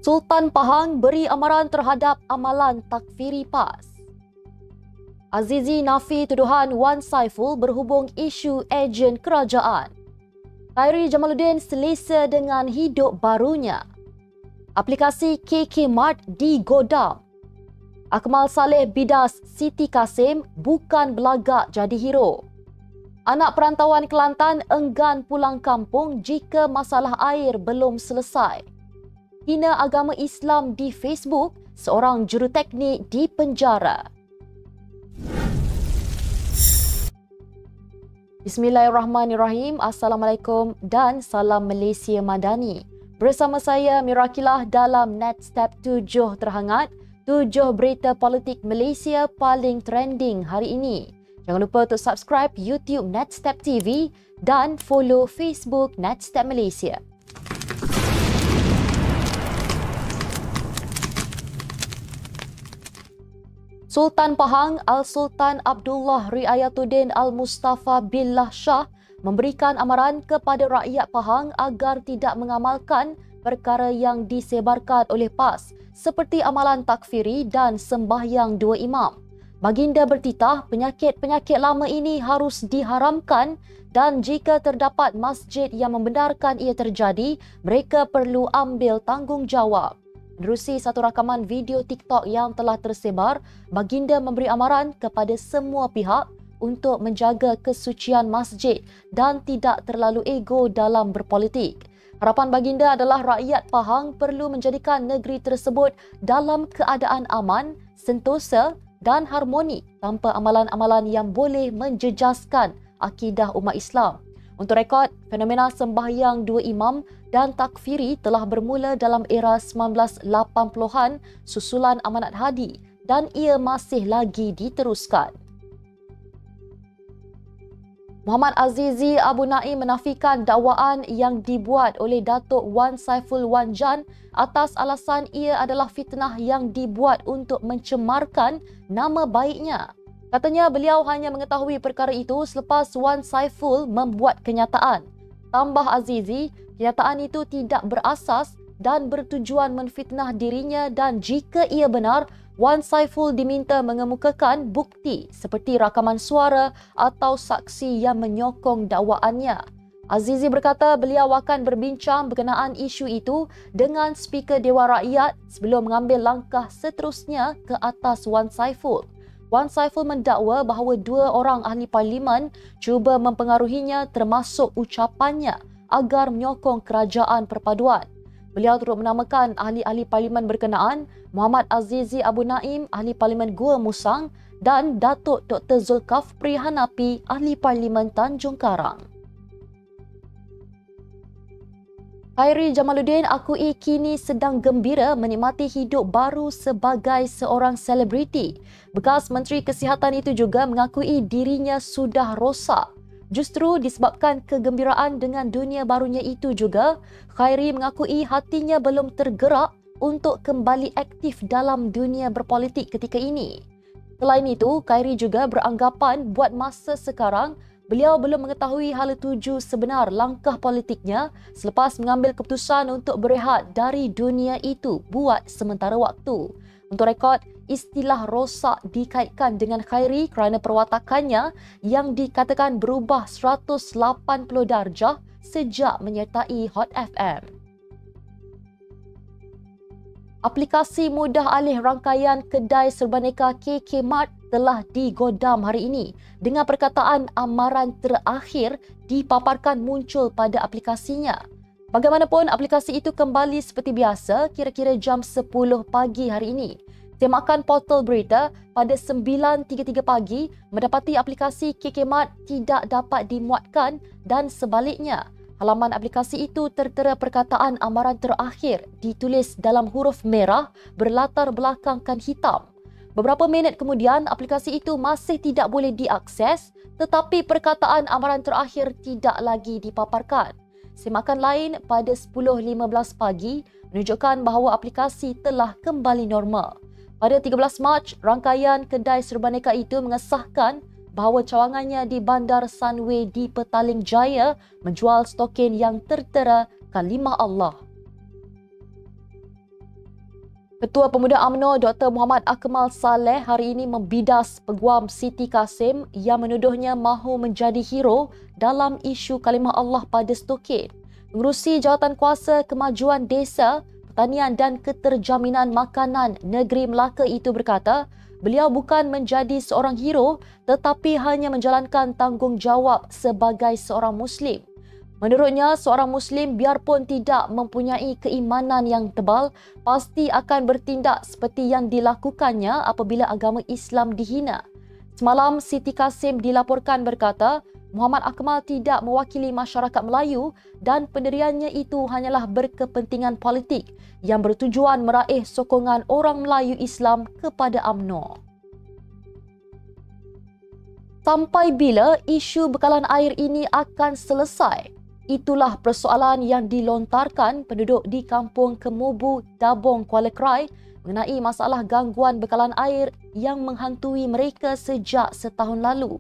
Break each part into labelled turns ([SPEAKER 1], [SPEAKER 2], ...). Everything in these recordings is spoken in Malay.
[SPEAKER 1] Sultan Pahang beri amaran terhadap amalan takfiri PAS. Azizi nafi tuduhan Wan Saiful berhubung isu ejen kerajaan. Khairi Jamaluddin selesa dengan hidup barunya. Aplikasi KK Mart digodam. Akmal Saleh bidas Siti Kasim bukan belagak jadi hero. Anak perantauan Kelantan enggan pulang kampung jika masalah air belum selesai. Hina agama Islam di Facebook, seorang juruteknik dipenjara. Bismillahirrahmanirrahim. Assalamualaikum dan salam Malaysia Madani. Bersama saya Mirakilah dalam Netstep 7 terhangat, 7 berita politik Malaysia paling trending hari ini. Jangan lupa untuk subscribe YouTube Netstep TV dan follow Facebook Netstep Malaysia. Sultan Pahang Al-Sultan Abdullah Riayatuddin Al-Mustafa Billah Shah memberikan amaran kepada rakyat Pahang agar tidak mengamalkan perkara yang disebarkan oleh PAS seperti amalan takfiri dan sembahyang dua imam. Baginda bertitah penyakit-penyakit lama ini harus diharamkan dan jika terdapat masjid yang membenarkan ia terjadi, mereka perlu ambil tanggungjawab. Menerusi satu rakaman video TikTok yang telah tersebar, baginda memberi amaran kepada semua pihak untuk menjaga kesucian masjid dan tidak terlalu ego dalam berpolitik. Harapan baginda adalah rakyat Pahang perlu menjadikan negeri tersebut dalam keadaan aman, sentosa dan harmoni tanpa amalan-amalan yang boleh menjejaskan akidah umat Islam. Untuk rekod, fenomena sembahyang dua imam dan takfiri telah bermula dalam era 1980-an susulan Amanat Hadi dan ia masih lagi diteruskan. Muhammad Azizi Abu Naim menafikan dakwaan yang dibuat oleh Datuk Wan Saiful Wan Jan atas alasan ia adalah fitnah yang dibuat untuk mencemarkan nama baiknya. Katanya beliau hanya mengetahui perkara itu selepas Wan Saiful membuat kenyataan. Tambah Azizi, kenyataan itu tidak berasas dan bertujuan menfitnah dirinya dan jika ia benar, Wan Saiful diminta mengemukakan bukti seperti rakaman suara atau saksi yang menyokong dakwaannya. Azizi berkata beliau akan berbincang berkenaan isu itu dengan Speaker Dewan Rakyat sebelum mengambil langkah seterusnya ke atas Wan Saiful. Wan Saiful mendakwa bahawa dua orang ahli parlimen cuba mempengaruhinya termasuk ucapannya agar menyokong kerajaan perpaduan. Beliau turut menamakan ahli-ahli parlimen berkenaan Muhammad Azizi Abu Naim, ahli parlimen Gua Musang dan Datuk Dr. Zulkafli Hanapi, ahli parlimen Tanjung Karang. Khairi Jamaluddin akui kini sedang gembira menikmati hidup baru sebagai seorang selebriti. Bekas Menteri Kesihatan itu juga mengakui dirinya sudah rosak. Justru disebabkan kegembiraan dengan dunia barunya itu juga, Khairi mengakui hatinya belum tergerak untuk kembali aktif dalam dunia berpolitik ketika ini. Selain itu, Khairi juga beranggapan buat masa sekarang, beliau belum mengetahui hala tuju sebenar langkah politiknya selepas mengambil keputusan untuk berehat dari dunia itu buat sementara waktu. Untuk rekod, istilah rosak dikaitkan dengan Khairi kerana perwatakannya yang dikatakan berubah 180 darjah sejak menyertai Hot FM. Aplikasi mudah alih rangkaian kedai serbaneka KK Mart telah digodam hari ini dengan perkataan amaran terakhir dipaparkan muncul pada aplikasinya. Bagaimanapun, aplikasi itu kembali seperti biasa kira-kira jam 10 pagi hari ini. Semakan portal berita pada 9.33 pagi mendapati aplikasi KK Mart tidak dapat dimuatkan dan sebaliknya. Halaman aplikasi itu tertera perkataan amaran terakhir ditulis dalam huruf merah berlatar belakangkan hitam. Beberapa minit kemudian, aplikasi itu masih tidak boleh diakses tetapi perkataan amaran terakhir tidak lagi dipaparkan. Semakan lain pada 10.15 pagi menunjukkan bahawa aplikasi telah kembali normal. Pada 13 Mac, rangkaian kedai serbaneka itu mengesahkan bahawa cawangannya di Bandar Sunway di Petaling Jaya menjual stokin yang tertera kalimah Allah. Ketua Pemuda UMNO Dr. Muhammad Akmal Saleh hari ini membidas Peguam Siti Kasim yang menuduhnya mahu menjadi hero dalam isu kalimah Allah pada Stokin. Pengerusi Jawatan Kuasa Kemajuan Desa, Pertanian dan Keterjaminan Makanan Negeri Melaka itu berkata, beliau bukan menjadi seorang hero tetapi hanya menjalankan tanggungjawab sebagai seorang Muslim. Menurutnya, seorang Muslim biarpun tidak mempunyai keimanan yang tebal, pasti akan bertindak seperti yang dilakukannya apabila agama Islam dihina. Semalam, Siti Kasim dilaporkan berkata, Muhammad Akmal tidak mewakili masyarakat Melayu dan pendiriannya itu hanyalah berkepentingan politik yang bertujuan meraih sokongan orang Melayu Islam kepada UMNO. Sampai bila isu bekalan air ini akan selesai? Itulah persoalan yang dilontarkan penduduk di Kampung Kemubu, Dabong, Kuala Krai mengenai masalah gangguan bekalan air yang menghantui mereka sejak setahun lalu.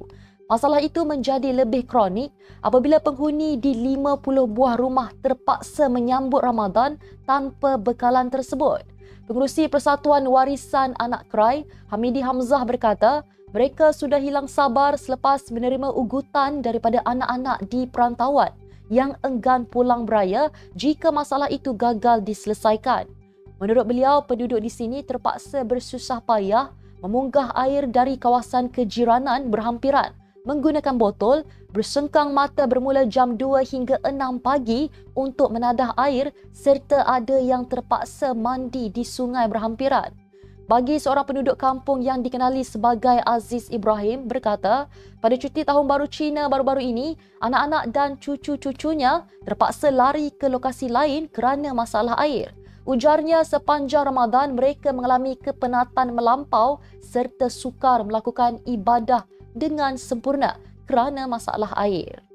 [SPEAKER 1] Masalah itu menjadi lebih kronik apabila penghuni di 50 buah rumah terpaksa menyambut Ramadan tanpa bekalan tersebut. Pengerusi Persatuan Warisan Anak Krai, Hamidi Hamzah berkata, mereka sudah hilang sabar selepas menerima ugutan daripada anak-anak di perantauan yang enggan pulang beraya jika masalah itu gagal diselesaikan. Menurut beliau, penduduk di sini terpaksa bersusah payah memunggah air dari kawasan kejiranan berhampiran menggunakan botol, bersengkang mata bermula jam 2 hingga 6 pagi untuk menadah air serta ada yang terpaksa mandi di sungai berhampiran. Bagi seorang penduduk kampung yang dikenali sebagai Aziz Ibrahim berkata, pada cuti tahun baru Cina baru-baru ini, anak-anak dan cucu-cucunya terpaksa lari ke lokasi lain kerana masalah air. Ujarnya, sepanjang Ramadan mereka mengalami kepenatan melampau serta sukar melakukan ibadah dengan sempurna kerana masalah air.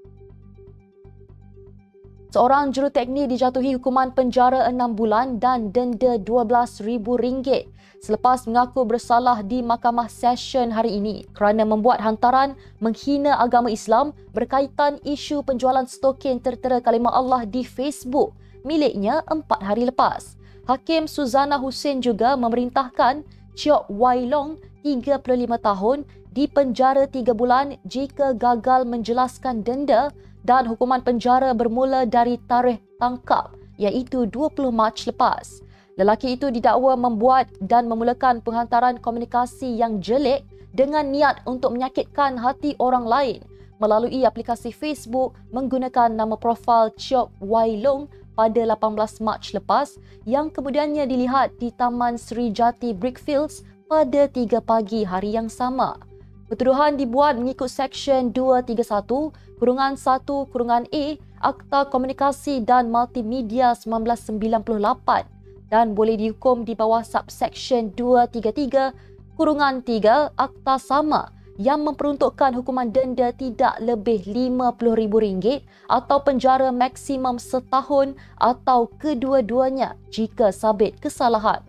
[SPEAKER 1] Seorang juruteknik dijatuhi hukuman penjara 6 bulan dan denda RM12,000 selepas mengaku bersalah di Mahkamah Session hari ini kerana membuat hantaran menghina agama Islam berkaitan isu penjualan stokin tertera kalimah Allah di Facebook miliknya 4 hari lepas. Hakim Suzana Hussein juga memerintahkan Chiok Wai Long, 35 tahun, dipenjara 3 bulan jika gagal menjelaskan denda dan hukuman penjara bermula dari tarikh tangkap iaitu 20 Mac lepas. Lelaki itu didakwa membuat dan memulakan penghantaran komunikasi yang jelek dengan niat untuk menyakitkan hati orang lain melalui aplikasi Facebook menggunakan nama profil Chiok Wai Long pada 18 Mac lepas yang kemudiannya dilihat di Taman Sri Jati Brickfields pada 3 pagi hari yang sama. Pertuduhan dibuat mengikut Seksyen 231-1-A Akta Komunikasi dan Multimedia 1998 dan boleh dihukum di bawah Subseksyen 233-3 Akta sama yang memperuntukkan hukuman denda tidak lebih RM50,000 atau penjara maksimum setahun atau kedua-duanya jika sabit kesalahan.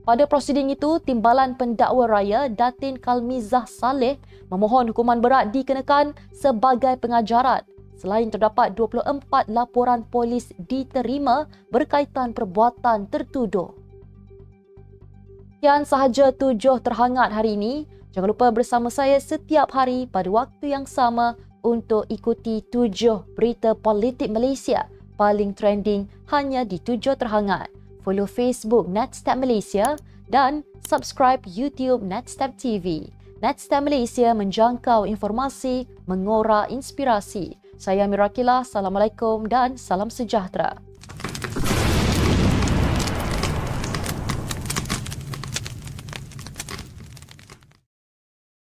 [SPEAKER 1] Pada prosiding itu, Timbalan Pendakwa Raya Datin Kalmizah Saleh memohon hukuman berat dikenakan sebagai pengajaran selain terdapat 24 laporan polis diterima berkaitan perbuatan tertuduh. Sekian sahaja 7 terhangat hari ini. Jangan lupa bersama saya setiap hari pada waktu yang sama untuk ikuti 7 berita politik Malaysia paling trending hanya di 7 terhangat. Follow Facebook Netstep Malaysia dan subscribe YouTube Netstep TV. Netstep Malaysia menjangkau informasi, mengorak inspirasi. Saya Mirakilah, Assalamualaikum dan salam sejahtera.